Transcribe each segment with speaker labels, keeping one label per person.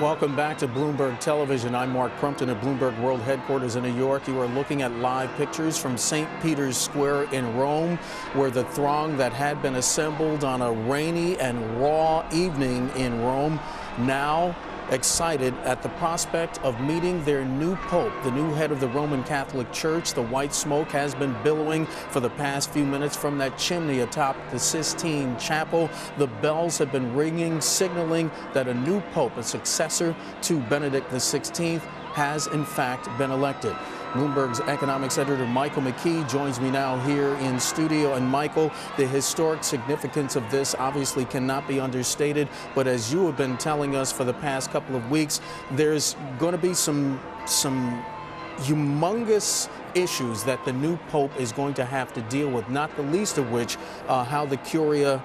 Speaker 1: Welcome back to Bloomberg Television. I'm Mark Crumpton at Bloomberg World Headquarters in New York. You are looking at live pictures from St. Peter's Square in Rome, where the throng that had been assembled on a rainy and raw evening in Rome now excited at the prospect of meeting their new pope, the new head of the Roman Catholic Church. The white smoke has been billowing for the past few minutes from that chimney atop the Sistine Chapel. The bells have been ringing, signaling that a new pope, a successor to Benedict XVI, has in fact been elected. Bloomberg's economics editor Michael McKee joins me now here in studio. And Michael, the historic significance of this obviously cannot be understated, but as you have been telling us for the past couple of weeks, there's going to be some humongous issues that the new pope is going to have to deal with, not the least of which how the Curia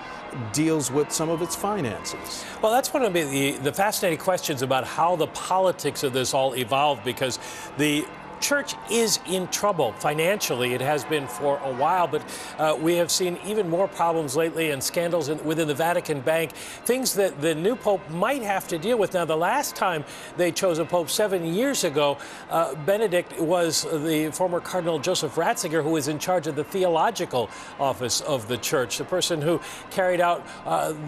Speaker 1: deals with some of its finances.
Speaker 2: Well, that's one of the fascinating questions about how the politics of this all evolved, because the church is in trouble financially. It has been for a while, but we have seen even more problems lately and scandals within the Vatican Bank, things that the new pope might have to deal with. Now, the last time they chose a pope 7 years ago, Benedict was the former Cardinal Joseph Ratzinger, who was in charge of the theological office of the church, the person who carried out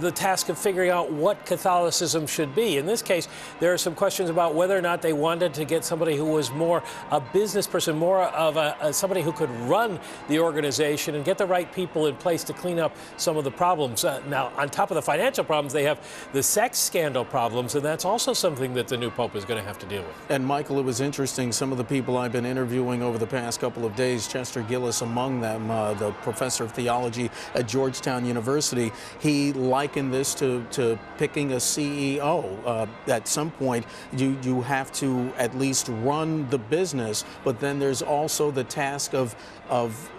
Speaker 2: the task of figuring out what Catholicism should be. In this case, there are some questions about whether or not they wanted to get somebody who was more a business person, more of somebody who could run the organization and get the right people in place to clean up some of the problems. Now, on top of the financial problems, they have the sex scandal problems, and that's also something that the new pope is going to have to deal with.
Speaker 1: And Michael, it was interesting, some of the people I've been interviewing over the past couple of days, Chester Gillis among them, the professor of theology at Georgetown University, he likened this to picking a CEO. At some point, you have to at least run the business, but then there's also the task of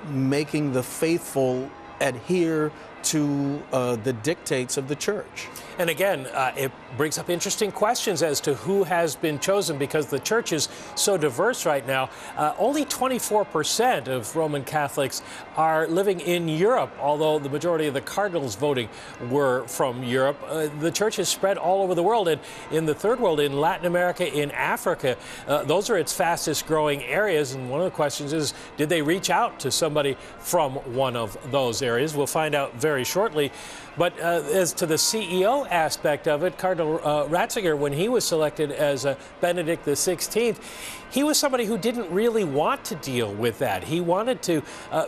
Speaker 1: making the faithful adhere to the dictates of the church.
Speaker 2: And again, it brings up interesting questions as to who has been chosen, because the church is so diverse right now. Only 24% of Roman Catholics are living in Europe, although the majority of the cardinals voting were from Europe. The church is spread all over the world, and in the third world, in Latin America, in Africa, those are its fastest growing areas. And one of the questions is, did they reach out to somebody from one of those areas? We'll find out very shortly. But as to the CEO aspect of it, Cardinal Ratzinger, when he was selected as Benedict XVI, he was somebody who didn't really want to deal with that. He wanted to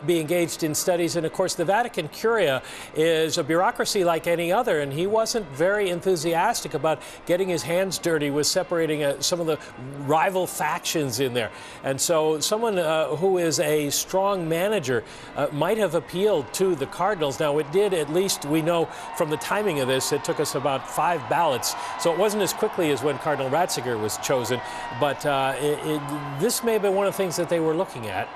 Speaker 2: be engaged in studies. And of course, the Vatican Curia is a bureaucracy like any other. And he wasn't very enthusiastic about getting his hands dirty with separating some of the rival factions in there. And so someone who is a strong manager might have appealed to the cardinals. Now, it did, at least we know from the timing of this, it took us about 5 ballots. So it wasn't as quickly as when Cardinal Ratzinger was chosen. But this may have been one of the things that they were looking at.